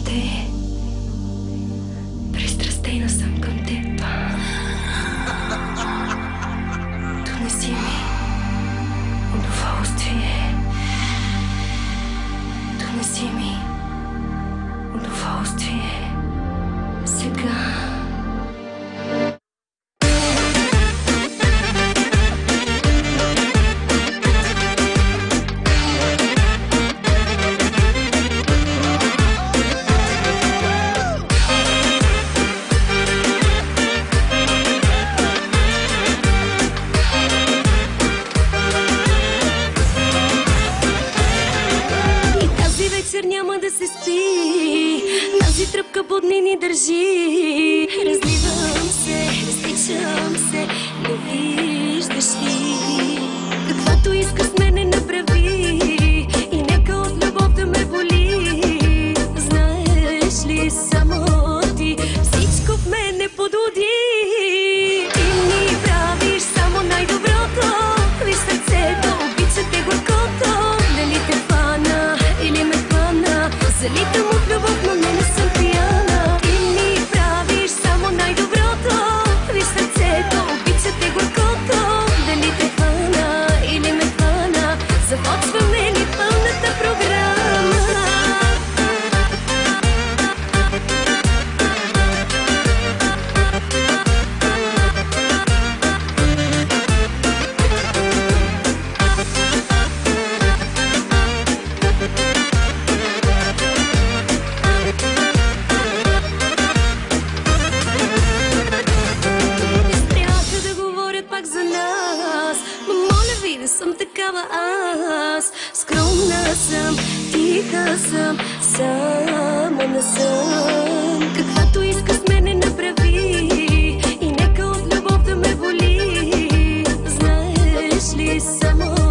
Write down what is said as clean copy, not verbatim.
те, пристрастена съм към теб. Донеси ми удоволствие. Донеси ми удоволствие. Сега. Няма да се спи, тази тръпка будни ни държи. Разливам се, разтичам се, не виждаш ли? Каквото иска с мене направи и нека от любов да ме боли. Знаеш ли, само ти всичко в мене подуди. Ти ми правиш само най-доброто. Виж сърцето, обича те горкото. Дали те фана или ме залитам от любов, но не съм пияна. Ти ми правиш само най-доброто. Виж сърцето, обича те горкото. Дали те хвана или ме хвана, започваме ли пълната програма? Не съм такава аз. Скромна съм, тиха съм, само не съм. Каквато иска с мене направи и нека от любов да ме боли. Знаеш ли, само